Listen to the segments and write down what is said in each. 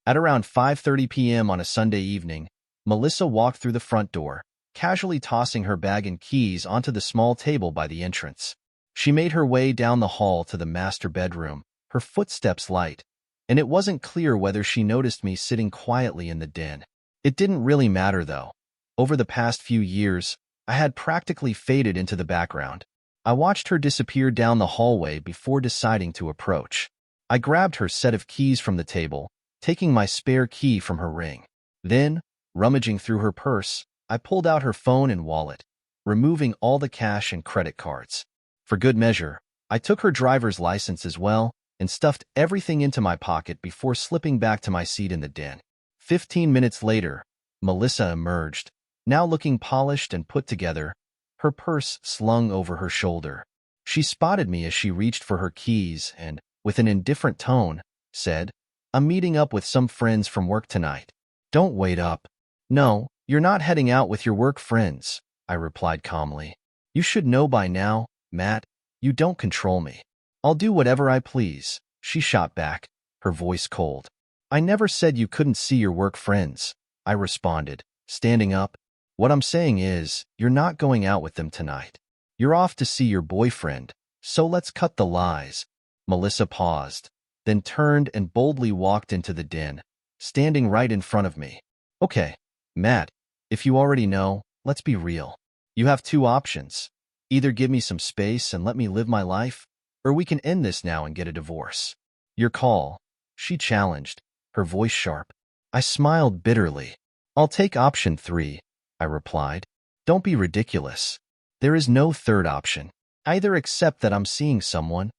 At around 5:30 p.m. on a Sunday evening, Melissa walked through the front door, casually tossing her bag and keys onto the small table by the entrance. She made her way down the hall to the master bedroom, her footsteps light, and it wasn't clear whether she noticed me sitting quietly in the den. It didn't really matter, though. Over the past few years, I had practically faded into the background. I watched her disappear down the hallway before deciding to approach. I grabbed her set of keys from the table, taking my spare key from her ring. Then, rummaging through her purse, I pulled out her phone and wallet, removing all the cash and credit cards. For good measure, I took her driver's license as well and stuffed everything into my pocket before slipping back to my seat in the den. 15 minutes later, Melissa emerged, now looking polished and put together, her purse slung over her shoulder. She spotted me as she reached for her keys and, with an indifferent tone, said, "I'm meeting up with some friends from work tonight. Don't wait up." "No, you're not heading out with your work friends," I replied calmly. "You should know by now, Matt, you don't control me." "I'll do whatever I please," she shot back, her voice cold. "I never said you couldn't see your work friends," I responded, standing up. "What I'm saying is, you're not going out with them tonight. You're off to see your boyfriend, so let's cut the lies." Melissa paused, then turned and boldly walked into the den, standing right in front of me. "Okay, Matt, if you already know, let's be real. You have two options. Either give me some space and let me live my life, or we can end this now and get a divorce. Your call," she challenged, her voice sharp. I smiled bitterly. "I'll take option 3, I replied. "Don't be ridiculous. There is no third option. Either accept that I'm seeing someone,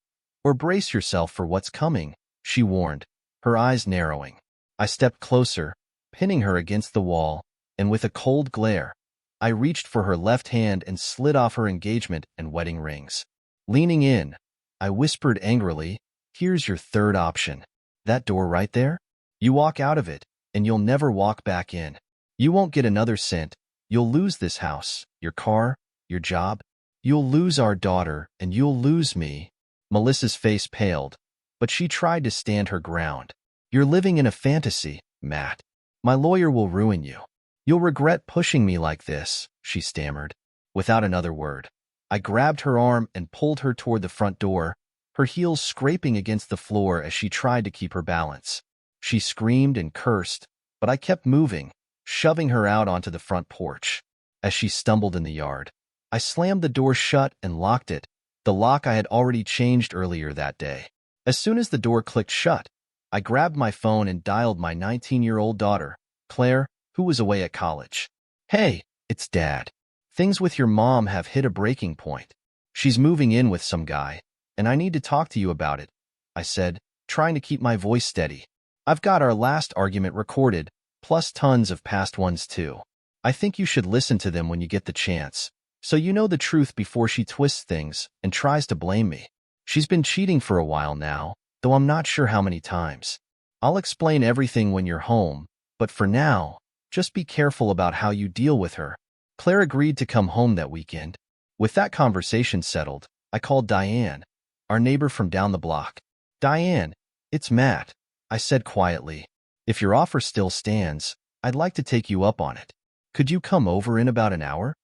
or brace yourself for what's coming," she warned, her eyes narrowing. I stepped closer, pinning her against the wall, and with a cold glare, I reached for her left hand and slid off her engagement and wedding rings. Leaning in, I whispered angrily, "Here's your third option. That door right there? You walk out of it, and you'll never walk back in. You won't get another cent. You'll lose this house, your car, your job. You'll lose our daughter, and you'll lose me." Melissa's face paled, but she tried to stand her ground. "You're living in a fantasy, Matt. My lawyer will ruin you. You'll regret pushing me like this," she stammered. Without another word, I grabbed her arm and pulled her toward the front door, her heels scraping against the floor as she tried to keep her balance. She screamed and cursed, but I kept moving, shoving her out onto the front porch. As she stumbled in the yard, I slammed the door shut and locked it, the lock I had already changed earlier that day. As soon as the door clicked shut, I grabbed my phone and dialed my 19-year-old daughter, Claire, who was away at college. "Hey, it's Dad. Things with your mom have hit a breaking point. She's moving in with some guy, and I need to talk to you about it," I said, trying to keep my voice steady. "I've got our last argument recorded, plus tons of past ones too. I think you should listen to them when you get the chance, so you know the truth before she twists things and tries to blame me. She's been cheating for a while now, though I'm not sure how many times. I'll explain everything when you're home, but for now, just be careful about how you deal with her." Claire agreed to come home that weekend. With that conversation settled, I called Diane, our neighbor from down the block. "Diane, it's Matt," I said quietly. "If your offer still stands, I'd like to take you up on it. Could you come over in about an hour?"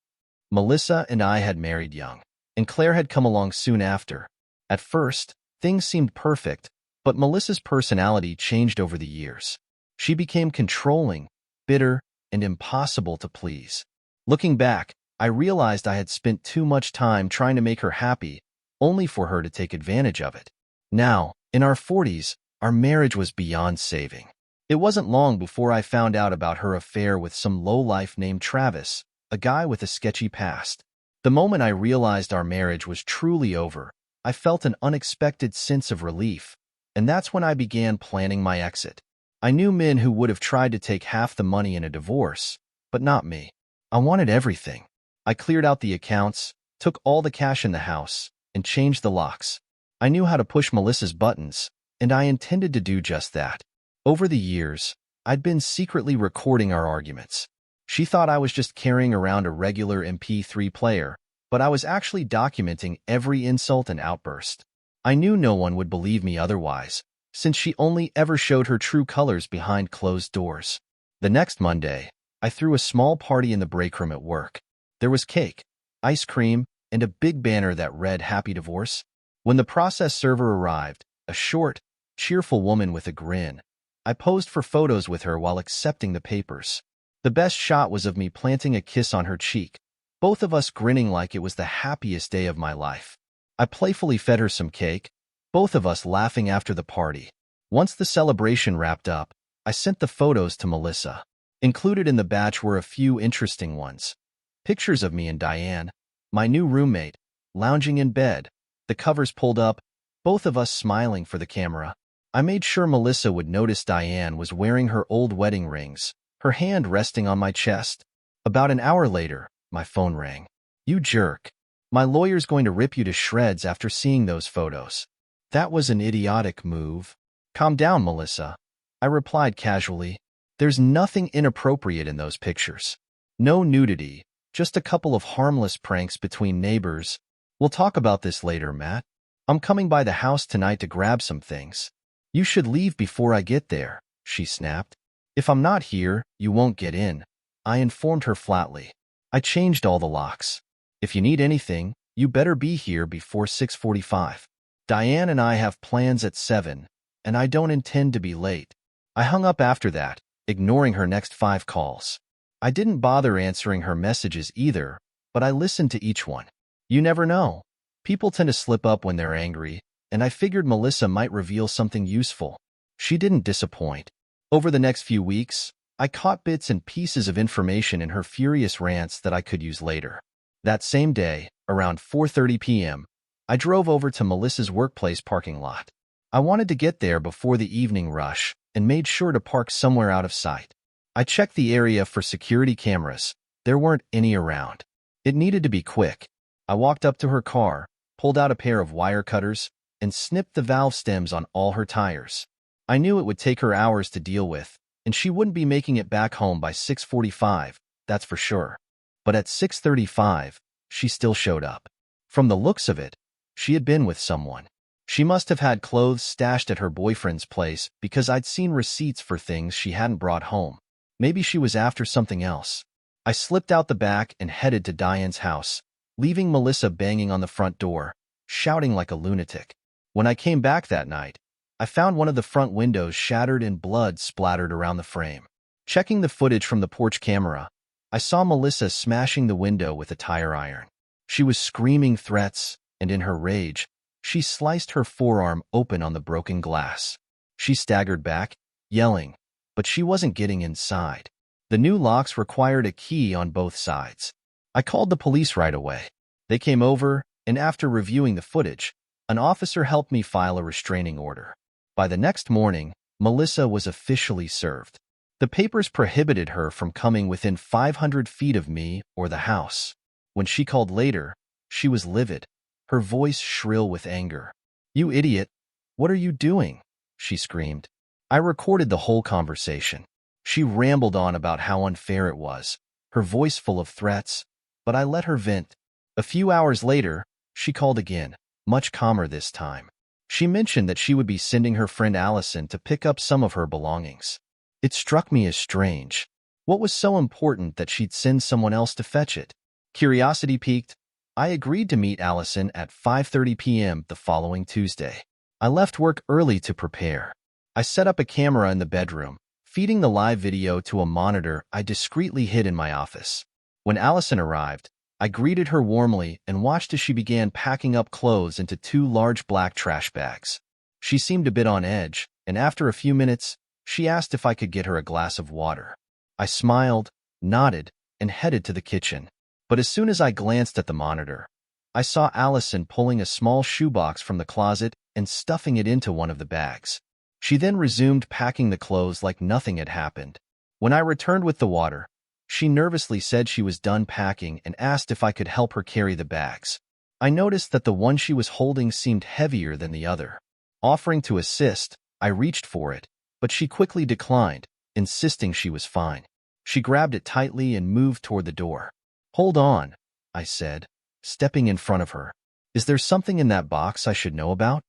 Melissa and I had married young, and Claire had come along soon after. At first, things seemed perfect, but Melissa's personality changed over the years. She became controlling, bitter, and impossible to please. Looking back, I realized I had spent too much time trying to make her happy, only for her to take advantage of it. Now, in our 40s, our marriage was beyond saving. It wasn't long before I found out about her affair with some lowlife named Travis, a guy with a sketchy past. The moment I realized our marriage was truly over, I felt an unexpected sense of relief, and that's when I began planning my exit. I knew men who would have tried to take half the money in a divorce, but not me. I wanted everything. I cleared out the accounts, took all the cash in the house, and changed the locks. I knew how to push Melissa's buttons, and I intended to do just that. Over the years, I'd been secretly recording our arguments. She thought I was just carrying around a regular MP3 player, but I was actually documenting every insult and outburst. I knew no one would believe me otherwise, since she only ever showed her true colors behind closed doors. The next Monday, I threw a small party in the break room at work. There was cake, ice cream, and a big banner that read Happy Divorce. When the process server arrived, a short, cheerful woman with a grin, I posed for photos with her while accepting the papers. The best shot was of me planting a kiss on her cheek, both of us grinning like it was the happiest day of my life. I playfully fed her some cake, both of us laughing after the party. Once the celebration wrapped up, I sent the photos to Melissa. Included in the batch were a few interesting ones. Pictures of me and Diane, my new roommate, lounging in bed, the covers pulled up, both of us smiling for the camera. I made sure Melissa would notice Diane was wearing her old wedding rings, her hand resting on my chest. About an hour later, my phone rang. "You jerk. My lawyer's going to rip you to shreds after seeing those photos." "That was an idiotic move." "Calm down, Melissa," I replied casually. "There's nothing inappropriate in those pictures. No nudity, just a couple of harmless pranks between neighbors. We'll talk about this later, Matt. I'm coming by the house tonight to grab some things." "You should leave before I get there," she snapped. "If I'm not here, you won't get in," I informed her flatly. "I changed all the locks. If you need anything, you better be here before 6:45. Diane and I have plans at 7, and I don't intend to be late." I hung up after that, ignoring her next 5 calls. I didn't bother answering her messages either, but I listened to each one. You never know. People tend to slip up when they're angry, and I figured Melissa might reveal something useful. She didn't disappoint. Over the next few weeks, I caught bits and pieces of information in her furious rants that I could use later. That same day, around 4:30 p.m., I drove over to Melissa's workplace parking lot. I wanted to get there before the evening rush and made sure to park somewhere out of sight. I checked the area for security cameras. There weren't any around. It needed to be quick. I walked up to her car, pulled out a pair of wire cutters, and snipped the valve stems on all her tires. I knew it would take her hours to deal with, and she wouldn't be making it back home by 6:45, that's for sure. But at 6:35, she still showed up. From the looks of it, she had been with someone. She must have had clothes stashed at her boyfriend's place because I'd seen receipts for things she hadn't brought home. Maybe she was after something else. I slipped out the back and headed to Diane's house, leaving Melissa banging on the front door, shouting like a lunatic. When I came back that night, I found one of the front windows shattered and blood splattered around the frame. Checking the footage from the porch camera, I saw Melissa smashing the window with a tire iron. She was screaming threats, and in her rage, she sliced her forearm open on the broken glass. She staggered back, yelling, but she wasn't getting inside. The new locks required a key on both sides. I called the police right away. They came over, and after reviewing the footage, an officer helped me file a restraining order. By the next morning, Melissa was officially served. The papers prohibited her from coming within 500 feet of me or the house. When she called later, she was livid, her voice shrill with anger. "You idiot! What are you doing?" she screamed. I recorded the whole conversation. She rambled on about how unfair it was, her voice full of threats, but I let her vent. A few hours later, she called again, much calmer this time. She mentioned that she would be sending her friend Allison to pick up some of her belongings. It struck me as strange. What was so important that she'd send someone else to fetch it? Curiosity piqued. I agreed to meet Allison at 5:30 p.m. the following Tuesday. I left work early to prepare. I set up a camera in the bedroom, feeding the live video to a monitor I discreetly hid in my office. When Allison arrived, I greeted her warmly and watched as she began packing up clothes into 2 large black trash bags. She seemed a bit on edge, and after a few minutes, she asked if I could get her a glass of water. I smiled, nodded, and headed to the kitchen. But as soon as I glanced at the monitor, I saw Allison pulling a small shoebox from the closet and stuffing it into one of the bags. She then resumed packing the clothes like nothing had happened. When I returned with the water, she nervously said she was done packing and asked if I could help her carry the bags. I noticed that the one she was holding seemed heavier than the other. Offering to assist, I reached for it, but she quickly declined, insisting she was fine. She grabbed it tightly and moved toward the door. "Hold on," I said, stepping in front of her. "Is there something in that box I should know about?"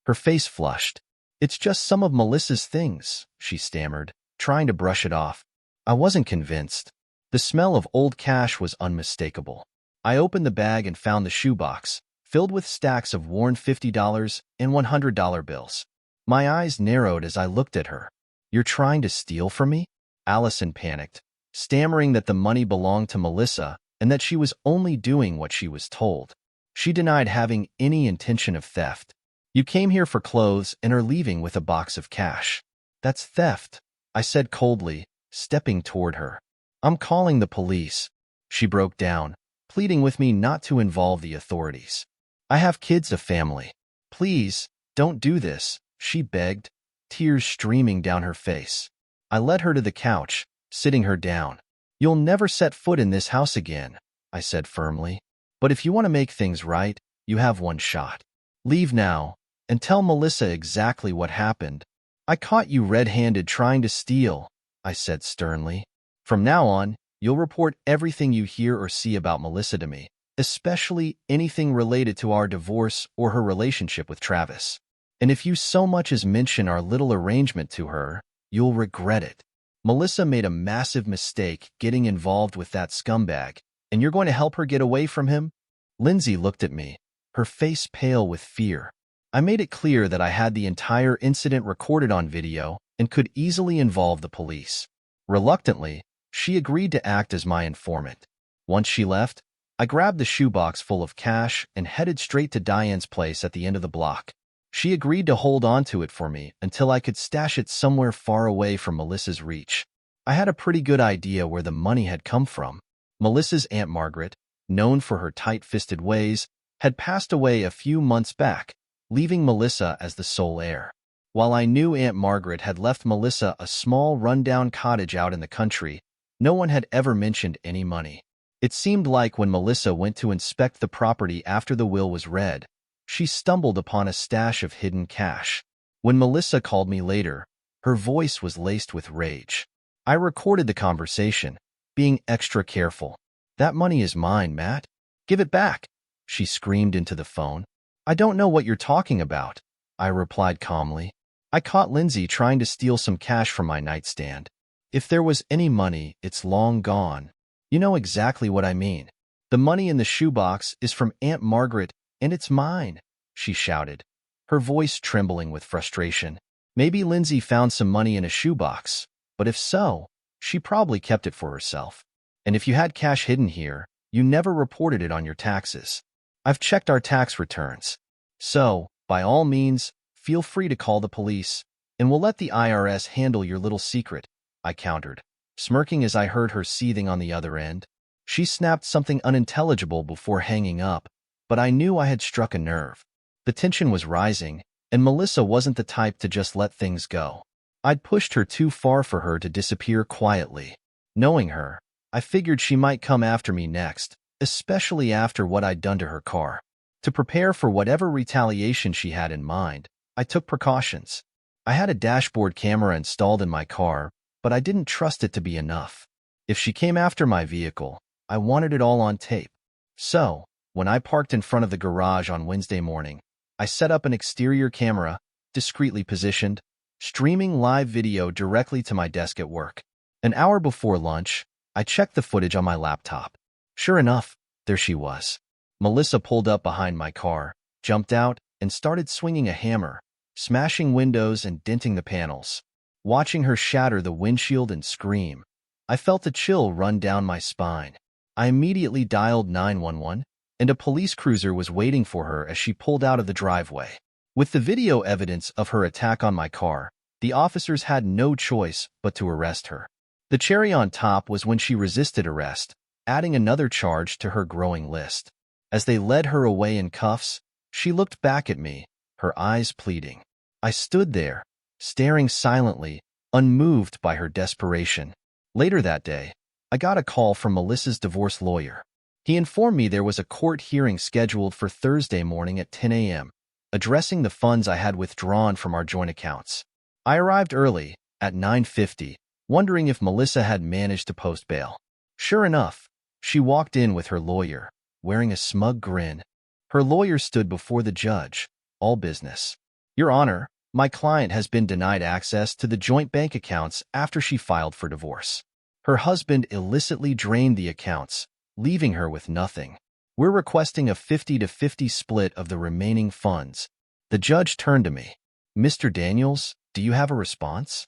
Her face flushed. It's just some of Melissa's things, she stammered, trying to brush it off. I wasn't convinced. The smell of old cash was unmistakable. I opened the bag and found the shoebox, filled with stacks of worn $50 and $100 bills. My eyes narrowed as I looked at her. You're trying to steal from me? Allison panicked, stammering that the money belonged to Melissa and that she was only doing what she was told. She denied having any intention of theft. You came here for clothes and are leaving with a box of cash. That's theft, I said coldly, stepping toward her. I'm calling the police. She broke down, pleading with me not to involve the authorities. I have kids, a family. Please, don't do this, she begged, tears streaming down her face. I led her to the couch, sitting her down. You'll never set foot in this house again, I said firmly. But if you want to make things right, you have one shot. Leave now, and tell Melissa exactly what happened. I caught you red-handed trying to steal, I said sternly. From now on, you'll report everything you hear or see about Melissa to me, especially anything related to our divorce or her relationship with Travis. And if you so much as mention our little arrangement to her, you'll regret it. Melissa made a massive mistake getting involved with that scumbag, and you're going to help her get away from him? Lindsay looked at me, her face pale with fear. I made it clear that I had the entire incident recorded on video and could easily involve the police. Reluctantly, she agreed to act as my informant. Once she left, I grabbed the shoebox full of cash and headed straight to Diane's place at the end of the block. She agreed to hold on to it for me until I could stash it somewhere far away from Melissa's reach. I had a pretty good idea where the money had come from. Melissa's Aunt Margaret, known for her tight-fisted ways, had passed away a few months back, leaving Melissa as the sole heir. While I knew Aunt Margaret had left Melissa a small run-down cottage out in the country, no one had ever mentioned any money. It seemed like when Melissa went to inspect the property after the will was read, she stumbled upon a stash of hidden cash. When Melissa called me later, her voice was laced with rage. I recorded the conversation, being extra careful. That money is mine, Matt. Give it back, she screamed into the phone. I don't know what you're talking about, I replied calmly. I caught Lindsay trying to steal some cash from my nightstand. If there was any money, it's long gone. You know exactly what I mean. The money in the shoebox is from Aunt Margaret, and it's mine, she shouted, her voice trembling with frustration. Maybe Lindsay found some money in a shoebox, but if so, she probably kept it for herself. And if you had cash hidden here, you never reported it on your taxes. I've checked our tax returns. So, by all means, feel free to call the police, and we'll let the IRS handle your little secret, I countered, smirking as I heard her seething on the other end. She snapped something unintelligible before hanging up, but I knew I had struck a nerve. The tension was rising, and Melissa wasn't the type to just let things go. I'd pushed her too far for her to disappear quietly. Knowing her, I figured she might come after me next, especially after what I'd done to her car. To prepare for whatever retaliation she had in mind, I took precautions. I had a dashboard camera installed in my car, but I didn't trust it to be enough. If she came after my vehicle, I wanted it all on tape. So, when I parked in front of the garage on Wednesday morning, I set up an exterior camera, discreetly positioned, streaming live video directly to my desk at work. An hour before lunch, I checked the footage on my laptop. Sure enough, there she was. Melissa pulled up behind my car, jumped out, and started swinging a hammer, smashing windows and denting the panels. Watching her shatter the windshield and scream, I felt a chill run down my spine. I immediately dialed 911, and a police cruiser was waiting for her as she pulled out of the driveway. With the video evidence of her attack on my car, the officers had no choice but to arrest her. The cherry on top was when she resisted arrest, adding another charge to her growing list. As they led her away in cuffs, she looked back at me, her eyes pleading. I stood there, staring silently, unmoved by her desperation. Later that day, I got a call from Melissa's divorce lawyer. He informed me there was a court hearing scheduled for Thursday morning at 10 a.m., addressing the funds I had withdrawn from our joint accounts. I arrived early, at 9:50, wondering if Melissa had managed to post bail. Sure enough, she walked in with her lawyer, wearing a smug grin. Her lawyer stood before the judge, all business. Your Honor, My client has been denied access to the joint bank accounts after she filed for divorce. Her husband illicitly drained the accounts, leaving her with nothing. We're requesting a 50-50 split of the remaining funds. The judge turned to me. Mr. Daniels, do you have a response?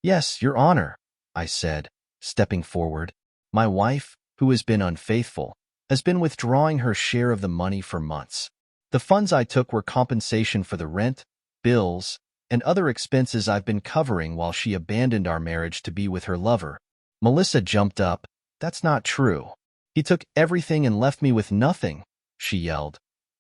Yes, Your Honor, I said, stepping forward. My wife, who has been unfaithful, has been withdrawing her share of the money for months. The funds I took were compensation for the rent, bills, and other expenses I've been covering while she abandoned our marriage to be with her lover. Melissa jumped up. That's not true. He took everything and left me with nothing, she yelled.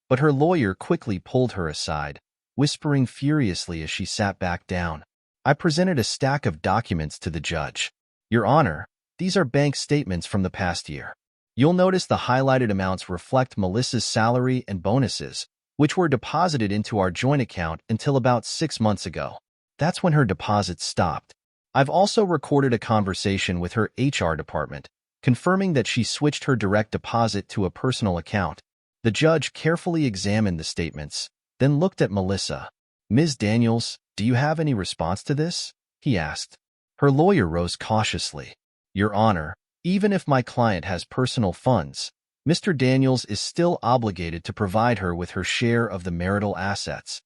But her lawyer quickly pulled her aside, whispering furiously as she sat back down. I presented a stack of documents to the judge. Your Honor, these are bank statements from the past year. You'll notice the highlighted amounts reflect Melissa's salary and bonuses, which were deposited into our joint account until about 6 months ago. That's when her deposits stopped. I've also recorded a conversation with her HR department, confirming that she switched her direct deposit to a personal account. The judge carefully examined the statements, then looked at Melissa. Ms. Daniels, do you have any response to this? He asked. Her lawyer rose cautiously. Your Honor, even if my client has personal funds, Mr. Daniels is still obligated to provide her with her share of the marital assets.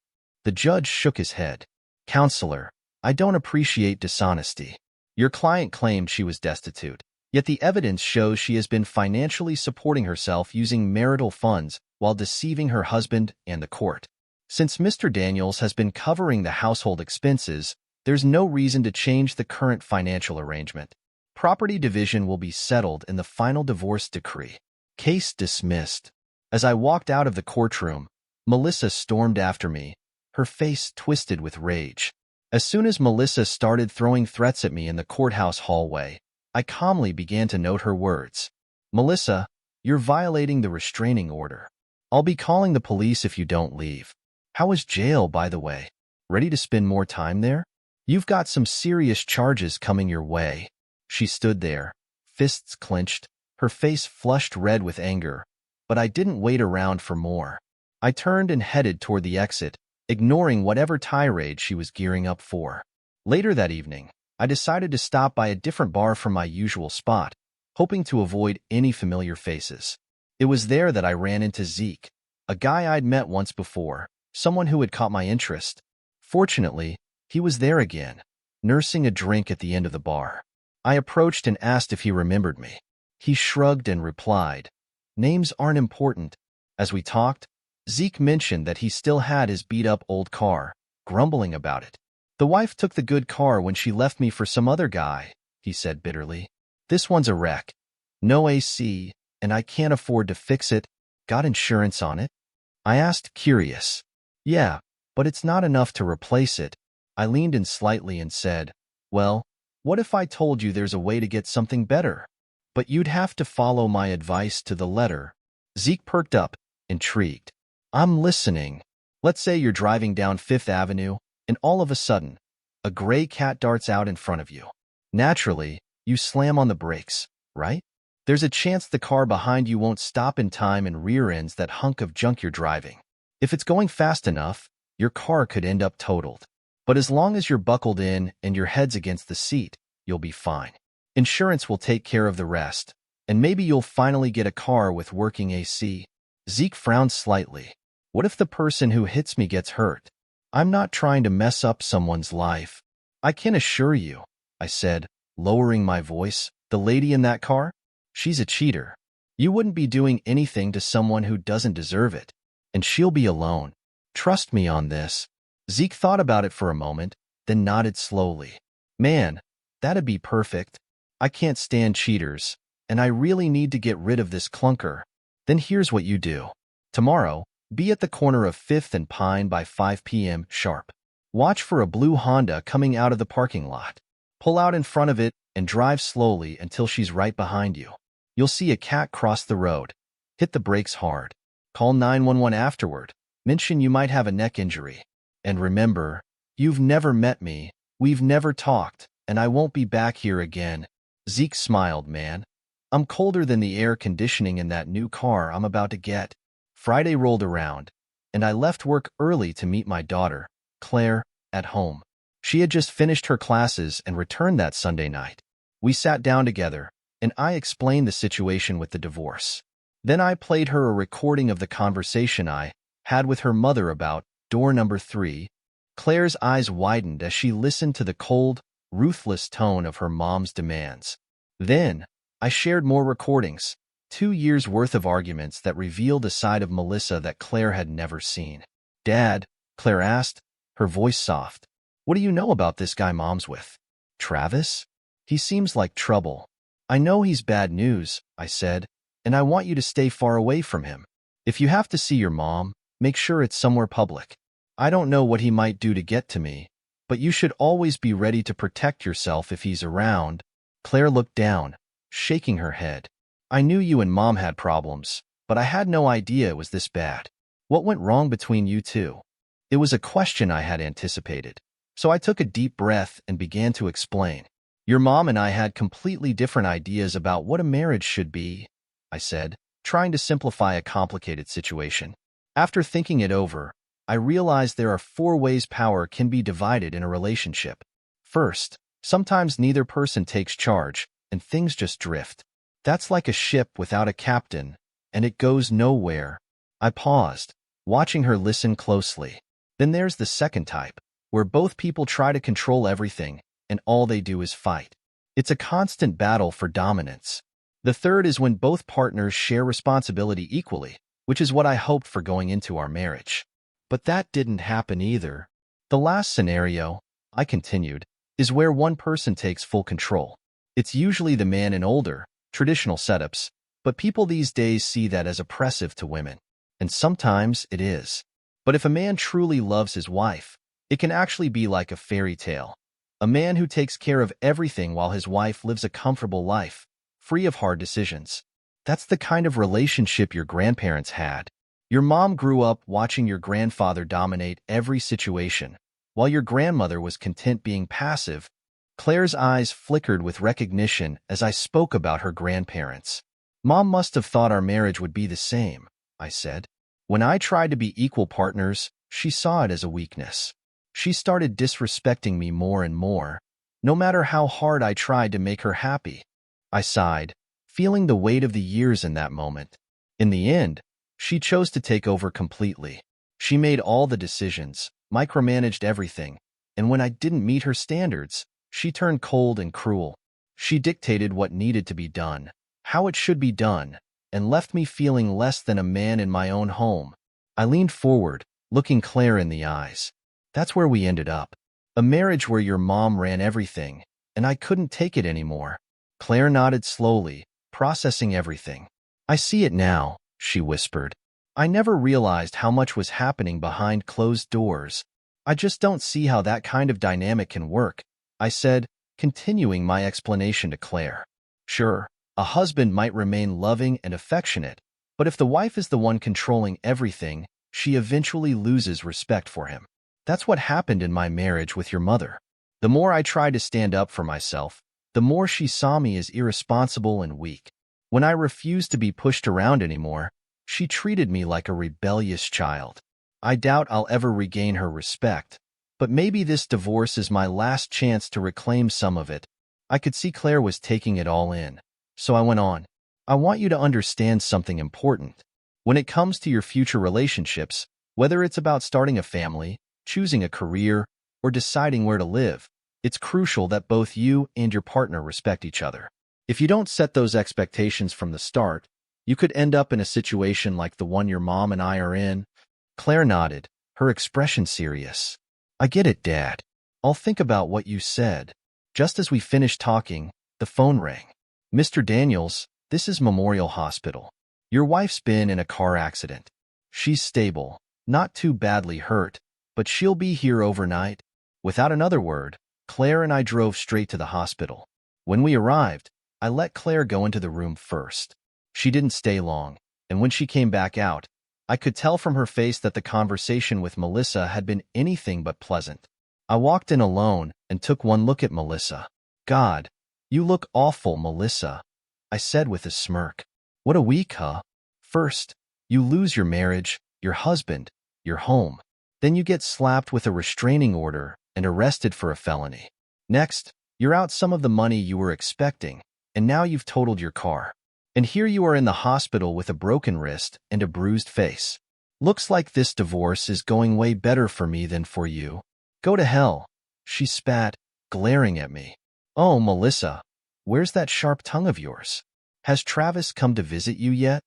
The judge shook his head. Counselor, I don't appreciate dishonesty. Your client claimed she was destitute, yet the evidence shows she has been financially supporting herself using marital funds while deceiving her husband and the court. Since Mr. Daniels has been covering the household expenses, there's no reason to change the current financial arrangement. Property division will be settled in the final divorce decree. Case dismissed. As I walked out of the courtroom, Melissa stormed after me, her face twisted with rage. As soon as Melissa started throwing threats at me in the courthouse hallway, I calmly began to note her words. Melissa, you're violating the restraining order. I'll be calling the police if you don't leave. How was jail, by the way? Ready to spend more time there? You've got some serious charges coming your way. She stood there, fists clenched, her face flushed red with anger, but I didn't wait around for more. I turned and headed toward the exit, ignoring whatever tirade she was gearing up for. Later that evening, I decided to stop by a different bar from my usual spot, hoping to avoid any familiar faces. It was there that I ran into Zeke, a guy I'd met once before, someone who had caught my interest. Fortunately, he was there again, nursing a drink at the end of the bar. I approached and asked if he remembered me. He shrugged and replied, "Names aren't important." As we talked, Zeke mentioned that he still had his beat-up old car, grumbling about it. The wife took the good car when she left me for some other guy, he said bitterly. This one's a wreck. No AC, and I can't afford to fix it. Got insurance on it? I asked, curious. Yeah, but it's not enough to replace it. I leaned in slightly and said, well, what if I told you there's a way to get something better? But you'd have to follow my advice to the letter. Zeke perked up, intrigued. I'm listening. Let's say you're driving down Fifth Avenue, and all of a sudden, a gray cat darts out in front of you. Naturally, you slam on the brakes, right? There's a chance the car behind you won't stop in time and rear-ends that hunk of junk you're driving. If it's going fast enough, your car could end up totaled. But as long as you're buckled in and your head's against the seat, you'll be fine. Insurance will take care of the rest, and maybe you'll finally get a car with working AC. Zeke frowned slightly. What if the person who hits me gets hurt? I'm not trying to mess up someone's life. I can assure you, I said, lowering my voice, the lady in that car? She's a cheater. You wouldn't be doing anything to someone who doesn't deserve it, and she'll be alone. Trust me on this. Zeke thought about it for a moment, then nodded slowly. Man, that'd be perfect. I can't stand cheaters, and I really need to get rid of this clunker. Then here's what you do. Tomorrow, be at the corner of 5th and Pine by 5 p.m. sharp. Watch for a blue Honda coming out of the parking lot. Pull out in front of it and drive slowly until she's right behind you. You'll see a cat cross the road. Hit the brakes hard. Call 911 afterward. Mention you might have a neck injury. And remember, you've never met me, we've never talked, and I won't be back here again. Zeke smiled, man. I'm colder than the air conditioning in that new car I'm about to get. Friday rolled around, and I left work early to meet my daughter, Claire, at home. She had just finished her classes and returned that Sunday night. We sat down together, and I explained the situation with the divorce. Then I played her a recording of the conversation I had with her mother about door number 3. Claire's eyes widened as she listened to the cold, ruthless tone of her mom's demands. Then, I shared more recordings, 2 years' worth of arguments that revealed a side of Melissa that Claire had never seen. "Dad," Claire asked, her voice soft, "what do you know about this guy Mom's with?" "Travis? He seems like trouble." "I know he's bad news," I said, "and I want you to stay far away from him. If you have to see your mom, make sure it's somewhere public. I don't know what he might do to get to me, but you should always be ready to protect yourself if he's around." Claire looked down, shaking her head. "I knew you and Mom had problems, but I had no idea it was this bad. What went wrong between you two?" It was a question I had anticipated, so I took a deep breath and began to explain. "Your mom and I had completely different ideas about what a marriage should be," I said, trying to simplify a complicated situation. "After thinking it over, I realized there are 4 ways power can be divided in a relationship. First, sometimes neither person takes charge, and things just drift. That's like a ship without a captain, and it goes nowhere." I paused, watching her listen closely. "Then there's the second type, where both people try to control everything, and all they do is fight. It's a constant battle for dominance. The third is when both partners share responsibility equally, which is what I hoped for going into our marriage. But that didn't happen either. The last scenario," I continued, "is where one person takes full control. It's usually the man in older, traditional setups, but people these days see that as oppressive to women. And sometimes it is. But if a man truly loves his wife, it can actually be like a fairy tale. A man who takes care of everything while his wife lives a comfortable life, free of hard decisions. That's the kind of relationship your grandparents had. Your mom grew up watching your grandfather dominate every situation, while your grandmother was content being passive." Claire's eyes flickered with recognition as I spoke about her grandparents. "Mom must have thought our marriage would be the same," I said. "When I tried to be equal partners, she saw it as a weakness. She started disrespecting me more and more, no matter how hard I tried to make her happy." I sighed, feeling the weight of the years in that moment. In the end, she chose to take over completely. She made all the decisions, micromanaged everything, and when I didn't meet her standards, she turned cold and cruel. She dictated what needed to be done, how it should be done, and left me feeling less than a man in my own home. I leaned forward, looking Claire in the eyes. "That's where we ended up. A marriage where your mom ran everything, and I couldn't take it anymore." Claire nodded slowly, processing everything. "I see it now," she whispered. "I never realized how much was happening behind closed doors. I just don't see how that kind of dynamic can work," I said, continuing my explanation to Claire. "Sure, a husband might remain loving and affectionate, but if the wife is the one controlling everything, she eventually loses respect for him. That's what happened in my marriage with your mother. The more I tried to stand up for myself, the more she saw me as irresponsible and weak. When I refused to be pushed around anymore, she treated me like a rebellious child. I doubt I'll ever regain her respect, but maybe this divorce is my last chance to reclaim some of it." I could see Claire was taking it all in, so I went on. "I want you to understand something important. When it comes to your future relationships, whether it's about starting a family, choosing a career, or deciding where to live, it's crucial that both you and your partner respect each other. If you don't set those expectations from the start, you could end up in a situation like the one your mom and I are in." Claire nodded, her expression serious. "I get it, Dad. I'll think about what you said." Just as we finished talking, the phone rang. "Mr. Daniels, this is Memorial Hospital. Your wife's been in a car accident. She's stable, not too badly hurt, but she'll be here overnight." Without another word, Claire and I drove straight to the hospital. When we arrived, I let Claire go into the room first. She didn't stay long, and when she came back out, I could tell from her face that the conversation with Melissa had been anything but pleasant. I walked in alone and took one look at Melissa. "God, you look awful, Melissa," I said with a smirk. "What a week, huh? First, you lose your marriage, your husband, your home. Then you get slapped with a restraining order and arrested for a felony. Next, you're out some of the money you were expecting, and now you've totaled your car. And here you are in the hospital with a broken wrist and a bruised face. Looks like this divorce is going way better for me than for you. Go to hell, she spat, glaring at me. Oh, Melissa, where's that sharp tongue of yours? Has Travis come to visit you yet?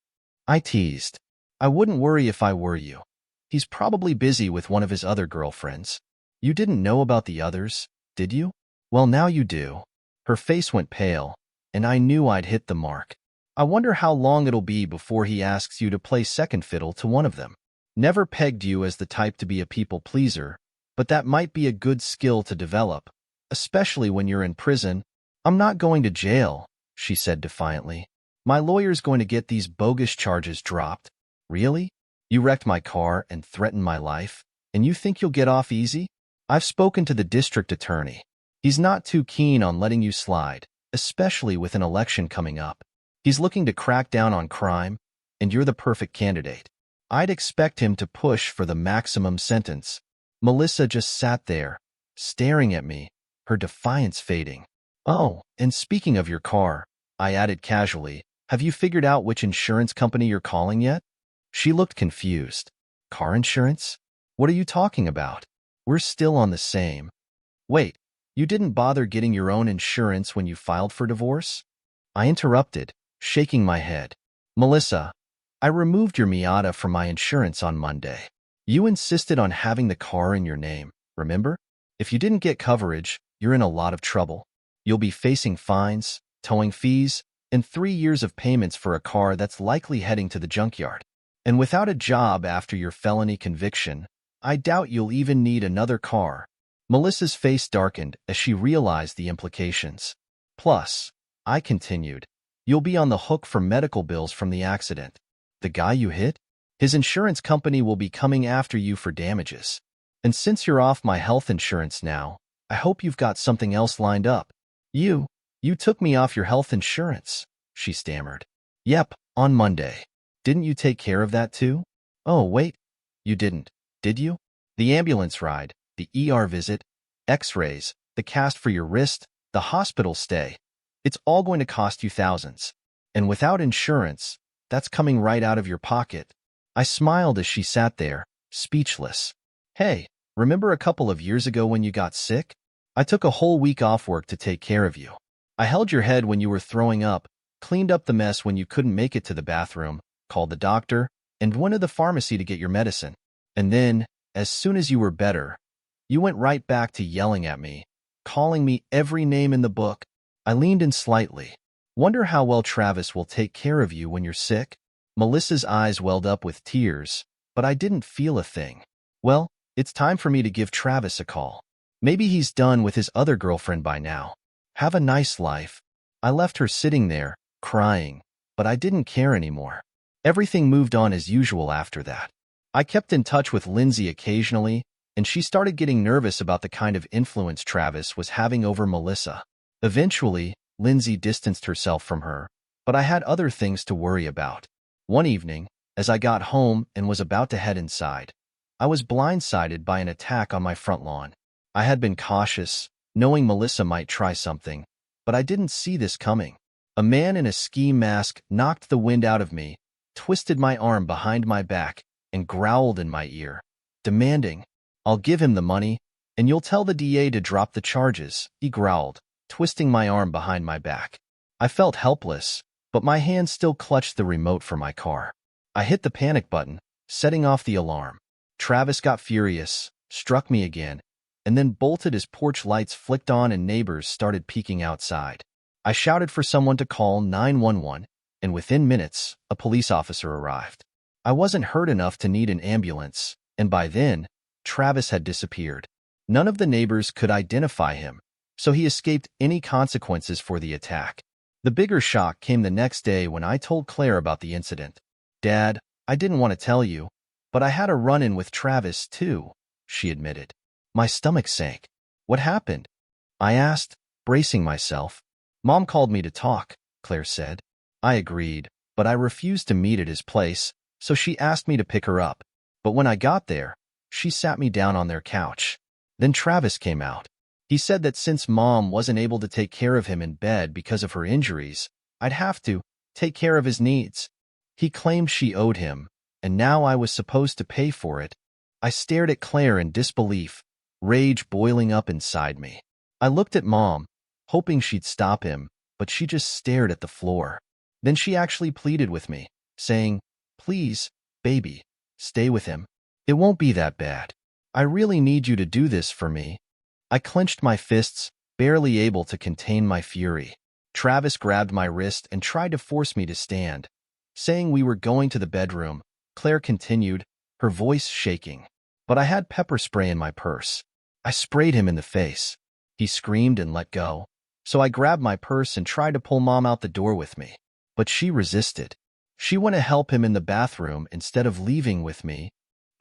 I teased. I wouldn't worry if I were you. He's probably busy with one of his other girlfriends. You didn't know about the others, did you? Well, now you do. Her face went pale, and I knew I'd hit the mark. I wonder how long it'll be before he asks you to play second fiddle to one of them. Never pegged you as the type to be a people pleaser, but that might be a good skill to develop, especially when you're in prison. I'm not going to jail, she said defiantly. My lawyer's going to get these bogus charges dropped. Really? You wrecked my car and threatened my life, and you think you'll get off easy? I've spoken to the district attorney. He's not too keen on letting you slide, especially with an election coming up. He's looking to crack down on crime, and you're the perfect candidate. I'd expect him to push for the maximum sentence. Melissa just sat there, staring at me, her defiance fading. Oh, and speaking of your car, I added casually, have you figured out which insurance company you're calling yet? She looked confused. Car insurance? What are you talking about? We're still on the same. Wait, you didn't bother getting your own insurance when you filed for divorce? I interrupted, shaking my head. Melissa, I removed your Miata from my insurance on Monday. You insisted on having the car in your name, remember? If you didn't get coverage, you're in a lot of trouble. You'll be facing fines, towing fees, and 3 years of payments for a car that's likely heading to the junkyard. And without a job after your felony conviction, I doubt you'll even need another car. Melissa's face darkened as she realized the implications. Plus, I continued, you'll be on the hook for medical bills from the accident. The guy you hit? His insurance company will be coming after you for damages. And since you're off my health insurance now, I hope you've got something else lined up. You took me off your health insurance, she stammered. Yep, on Monday. Didn't you take care of that too? Oh, wait, you didn't, did you? The ambulance ride, the ER visit, x-rays, the cast for your wrist, the hospital stay. It's all going to cost you thousands. And without insurance, that's coming right out of your pocket. I smiled as she sat there, speechless. Hey, remember a couple of years ago when you got sick? I took a whole week off work to take care of you. I held your head when you were throwing up, cleaned up the mess when you couldn't make it to the bathroom, called the doctor, and went to the pharmacy to get your medicine. And then, as soon as you were better, you went right back to yelling at me, calling me every name in the book. I leaned in slightly. Wonder how well Travis will take care of you when you're sick? Melissa's eyes welled up with tears, but I didn't feel a thing. Well, it's time for me to give Travis a call. Maybe he's done with his other girlfriend by now. Have a nice life. I left her sitting there, crying, but I didn't care anymore. Everything moved on as usual after that. I kept in touch with Lindsay occasionally, and she started getting nervous about the kind of influence Travis was having over Melissa. Eventually, Lindsay distanced herself from her, but I had other things to worry about. One evening, as I got home and was about to head inside, I was blindsided by an attack on my front lawn. I had been cautious, knowing Melissa might try something, but I didn't see this coming. A man in a ski mask knocked the wind out of me, twisted my arm behind my back, and growled in my ear, demanding, I'll give him the money, and you'll tell the DA to drop the charges, he growled, twisting my arm behind my back. I felt helpless, but my hand still clutched the remote for my car. I hit the panic button, setting off the alarm. Travis got furious, struck me again, and then bolted as porch lights flicked on and neighbors started peeking outside. I shouted for someone to call 911, and within minutes, a police officer arrived. I wasn't hurt enough to need an ambulance, and by then, Travis had disappeared. None of the neighbors could identify him, so he escaped any consequences for the attack. The bigger shock came the next day when I told Claire about the incident. Dad, I didn't want to tell you, but I had a run-in with Travis too, she admitted. My stomach sank. What happened? I asked, bracing myself. Mom called me to talk, Claire said. I agreed, but I refused to meet at his place, so she asked me to pick her up. But when I got there, She sat me down on their couch. Then Travis came out. He said that since Mom wasn't able to take care of him in bed because of her injuries, I'd have to take care of his needs. He claimed she owed him, and now I was supposed to pay for it. I stared at Claire in disbelief, rage boiling up inside me. I looked at Mom, hoping she'd stop him, but she just stared at the floor. Then she actually pleaded with me, saying, "Please, baby, stay with him. It won't be that bad. I really need you to do this for me." I clenched my fists, barely able to contain my fury. Travis grabbed my wrist and tried to force me to stand. Saying we were going to the bedroom, Claire continued, her voice shaking. But I had pepper spray in my purse. I sprayed him in the face. He screamed and let go. So I grabbed my purse and tried to pull Mom out the door with me. But she resisted. She went to help him in the bathroom instead of leaving with me.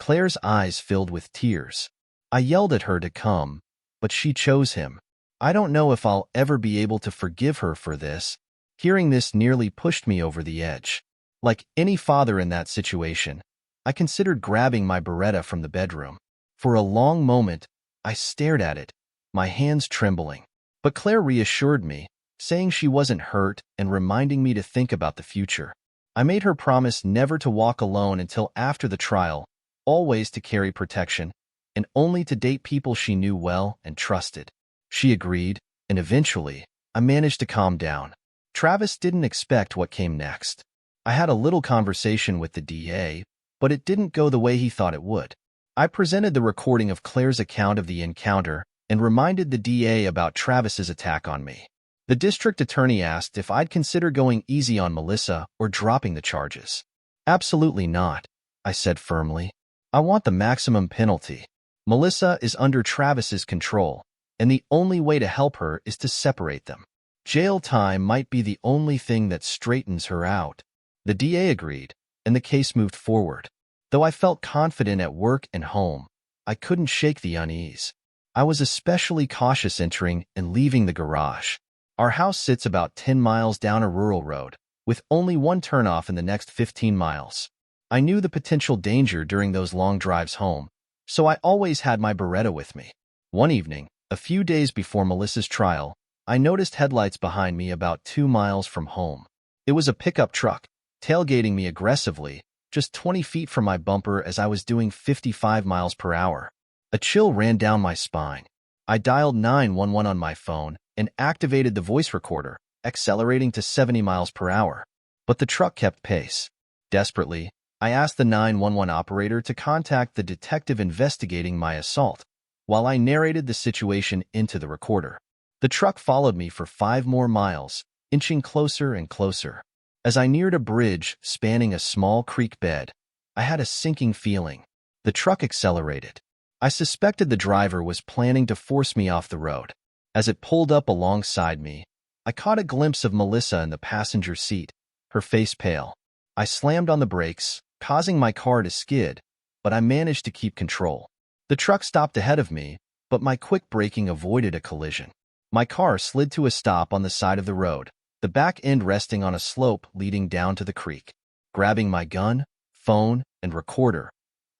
Claire's eyes filled with tears. I yelled at her to come, but she chose him. I don't know if I'll ever be able to forgive her for this. Hearing this nearly pushed me over the edge. Like any father in that situation, I considered grabbing my Beretta from the bedroom. For a long moment, I stared at it, my hands trembling. But Claire reassured me, saying she wasn't hurt and reminding me to think about the future. I made her promise never to walk alone until after the trial, always to carry protection, and only to date people she knew well and trusted. She agreed, and eventually, I managed to calm down. Travis didn't expect what came next. I had a little conversation with the DA, but it didn't go the way he thought it would. I presented the recording of Claire's account of the encounter and reminded the DA about Travis's attack on me. The district attorney asked if I'd consider going easy on Melissa or dropping the charges. "Absolutely not," I said firmly. "I want the maximum penalty. Melissa is under Travis's control, and the only way to help her is to separate them. Jail time might be the only thing that straightens her out." The DA agreed, and the case moved forward. Though I felt confident at work and home, I couldn't shake the unease. I was especially cautious entering and leaving the garage. Our house sits about 10 miles down a rural road, with only one turnoff in the next 15 miles. I knew the potential danger during those long drives home, so I always had my Beretta with me. One evening, a few days before Melissa's trial, I noticed headlights behind me about 2 miles from home. It was a pickup truck, tailgating me aggressively, just 20 feet from my bumper as I was doing 55 miles per hour. A chill ran down my spine. I dialed 911 on my phone and activated the voice recorder, accelerating to 70 miles per hour. But the truck kept pace. Desperately, I asked the 911 operator to contact the detective investigating my assault, while I narrated the situation into the recorder. The truck followed me for 5 more miles, inching closer and closer. As I neared a bridge spanning a small creek bed, I had a sinking feeling. The truck accelerated. I suspected the driver was planning to force me off the road. As it pulled up alongside me, I caught a glimpse of Melissa in the passenger seat, her face pale. I slammed on the brakes, causing my car to skid, but I managed to keep control. The truck stopped ahead of me, but my quick braking avoided a collision. My car slid to a stop on the side of the road, the back end resting on a slope leading down to the creek. Grabbing my gun, phone, and recorder,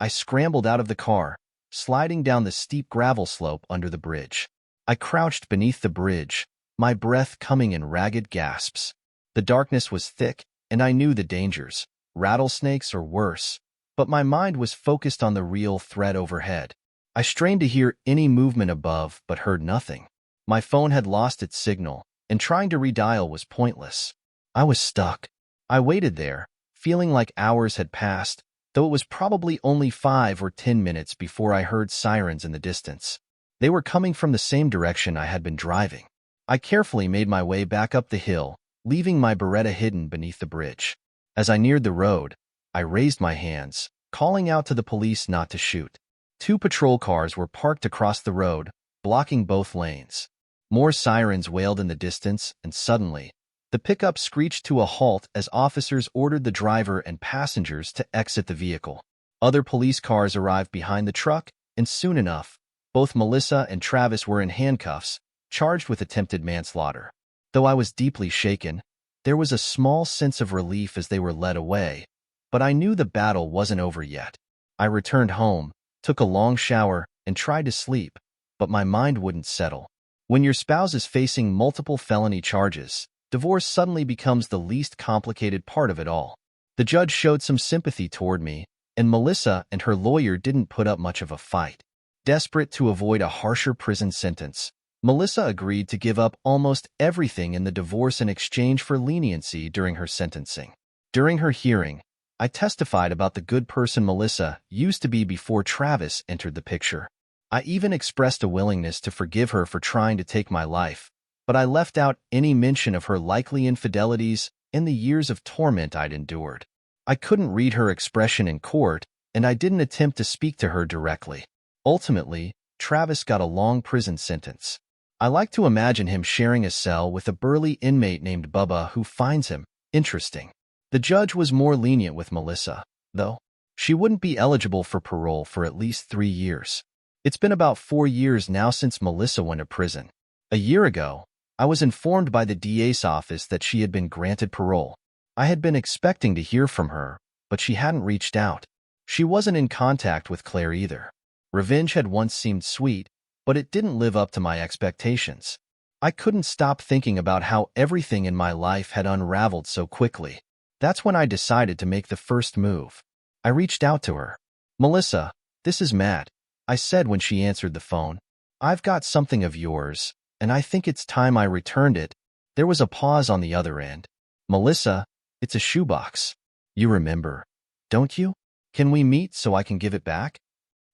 I scrambled out of the car, sliding down the steep gravel slope under the bridge. I crouched beneath the bridge, my breath coming in ragged gasps. The darkness was thick, and I knew the dangers, rattlesnakes or worse, but my mind was focused on the real threat overhead. I strained to hear any movement above, but heard nothing. My phone had lost its signal, and trying to redial was pointless. I was stuck. I waited there, feeling like hours had passed, though it was probably only 5 or 10 minutes before I heard sirens in the distance. They were coming from the same direction I had been driving. I carefully made my way back up the hill, leaving my Beretta hidden beneath the bridge. As I neared the road, I raised my hands, calling out to the police not to shoot. 2 patrol cars were parked across the road, blocking both lanes. More sirens wailed in the distance, and suddenly, the pickup screeched to a halt as officers ordered the driver and passengers to exit the vehicle. Other police cars arrived behind the truck, and soon enough, both Melissa and Travis were in handcuffs, charged with attempted manslaughter. Though I was deeply shaken, there was a small sense of relief as they were led away, but I knew the battle wasn't over yet. I returned home, took a long shower, and tried to sleep, but my mind wouldn't settle. When your spouse is facing multiple felony charges, divorce suddenly becomes the least complicated part of it all. The judge showed some sympathy toward me, and Melissa and her lawyer didn't put up much of a fight. Desperate to avoid a harsher prison sentence, Melissa agreed to give up almost everything in the divorce in exchange for leniency during her sentencing. During her hearing, I testified about the good person Melissa used to be before Travis entered the picture. I even expressed a willingness to forgive her for trying to take my life, but I left out any mention of her likely infidelities and the years of torment I'd endured. I couldn't read her expression in court, and I didn't attempt to speak to her directly. Ultimately, Travis got a long prison sentence. I like to imagine him sharing a cell with a burly inmate named Bubba who finds him interesting. The judge was more lenient with Melissa, though. She wouldn't be eligible for parole for at least 3 years. It's been about 4 years now since Melissa went to prison. A year ago, I was informed by the DA's office that she had been granted parole. I had been expecting to hear from her, but she hadn't reached out. She wasn't in contact with Claire either. Revenge had once seemed sweet, but it didn't live up to my expectations. I couldn't stop thinking about how everything in my life had unraveled so quickly. That's when I decided to make the first move. I reached out to her. "Melissa, this is Matt," I said when she answered the phone. "I've got something of yours, and I think it's time I returned it." There was a pause on the other end. "Melissa, it's a shoebox. You remember, don't you? Can we meet so I can give it back?"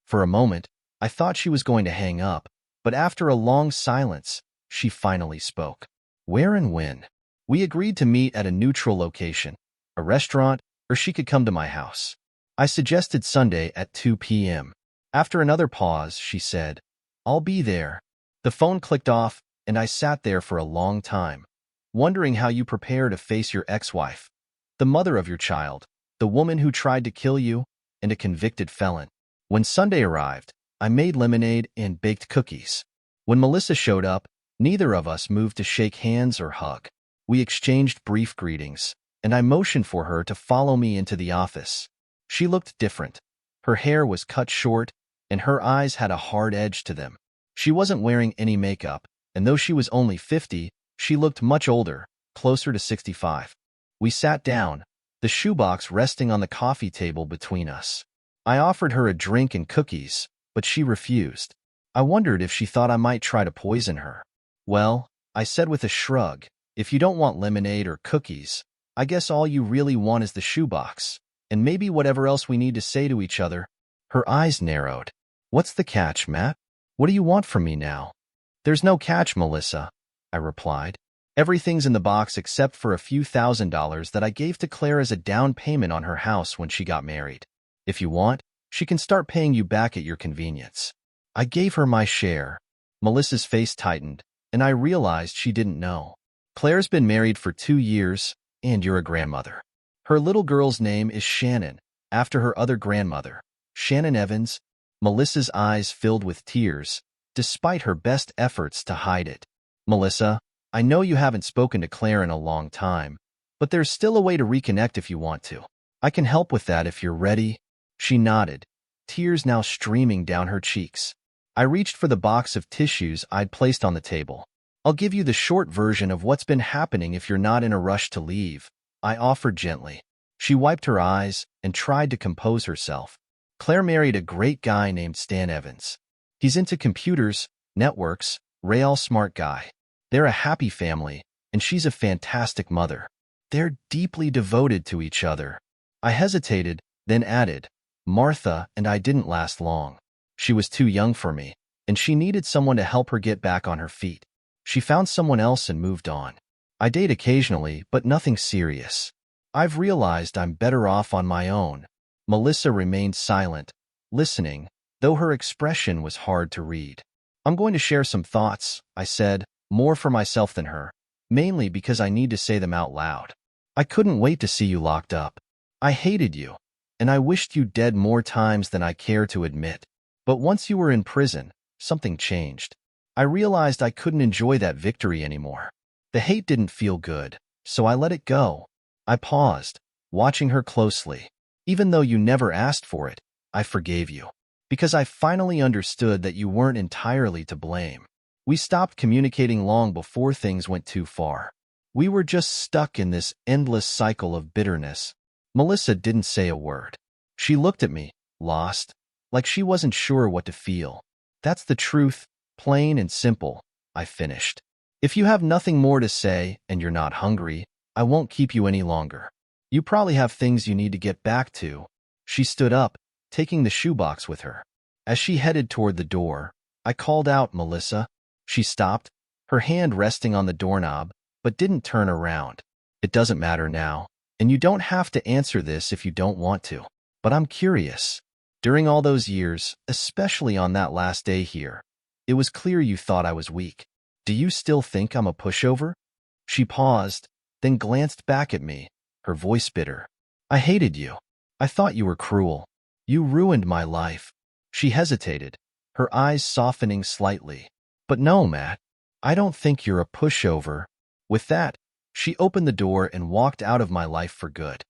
For a moment, I thought she was going to hang up, but after a long silence, she finally spoke. "Where and when?" "We agreed to meet at a neutral location, a restaurant, or she could come to my house. I suggested Sunday at 2 p.m. After another pause, she said, "I'll be there." The phone clicked off, and I sat there for a long time, wondering how you prepare to face your ex-wife, the mother of your child, the woman who tried to kill you, and a convicted felon. When Sunday arrived, I made lemonade and baked cookies. When Melissa showed up, neither of us moved to shake hands or hug. We exchanged brief greetings, and I motioned for her to follow me into the office. She looked different. Her hair was cut short, and her eyes had a hard edge to them. She wasn't wearing any makeup, and though she was only 50, she looked much older, closer to 65. We sat down, the shoebox resting on the coffee table between us. I offered her a drink and cookies, but she refused. I wondered if she thought I might try to poison her. "Well," I said with a shrug, "if you don't want lemonade or cookies, I guess all you really want is the shoebox, and maybe whatever else we need to say to each other." Her eyes narrowed. "What's the catch, Matt? What do you want from me now?" "There's no catch, Melissa," I replied. "Everything's in the box except for a few $1,000s that I gave to Claire as a down payment on her house when she got married. If you want, she can start paying you back at your convenience." I gave her my share. Melissa's face tightened, and I realized she didn't know. "Claire's been married for 2 years, and you're a grandmother. Her little girl's name is Shannon, after her other grandmother, Shannon Evans." Melissa's eyes filled with tears, despite her best efforts to hide it. "Melissa, I know you haven't spoken to Claire in a long time, but there's still a way to reconnect if you want to. I can help with that if you're ready." She nodded, tears now streaming down her cheeks. I reached for the box of tissues I'd placed on the table. "I'll give you the short version of what's been happening if you're not in a rush to leave," I offered gently. She wiped her eyes and tried to compose herself. "Claire married a great guy named Stan Evans. He's into computers, networks, real smart guy. They're a happy family, and she's a fantastic mother. They're deeply devoted to each other." I hesitated, then added, "Martha and I didn't last long. She was too young for me, and she needed someone to help her get back on her feet. She found someone else and moved on. I date occasionally, but nothing serious. I've realized I'm better off on my own." Melissa remained silent, listening, though her expression was hard to read. "I'm going to share some thoughts," I said, more for myself than her, mainly because I need to say them out loud. "I couldn't wait to see you locked up. I hated you, and I wished you dead more times than I care to admit. But once you were in prison, something changed. I realized I couldn't enjoy that victory anymore. The hate didn't feel good, so I let it go." I paused, watching her closely. "Even though you never asked for it, I forgave you. Because I finally understood that you weren't entirely to blame. We stopped communicating long before things went too far. We were just stuck in this endless cycle of bitterness. Melissa didn't say a word. She looked at me, lost, like she wasn't sure what to feel. That's the truth, plain and simple, I finished. If you have nothing more to say and you're not hungry, I won't keep you any longer. You probably have things you need to get back to. She stood up, taking the shoebox with her. As she headed toward the door, I called out, Melissa. She stopped, her hand resting on the doorknob, but didn't turn around. It doesn't matter now, and you don't have to answer this if you don't want to. But I'm curious. During all those years, especially on that last day here, it was clear you thought I was weak. Do you still think I'm a pushover? She paused, then glanced back at me, her voice bitter. I hated you. I thought you were cruel. You ruined my life. She hesitated, her eyes softening slightly. But no, Matt, I don't think you're a pushover. With that, she opened the door and walked out of my life for good.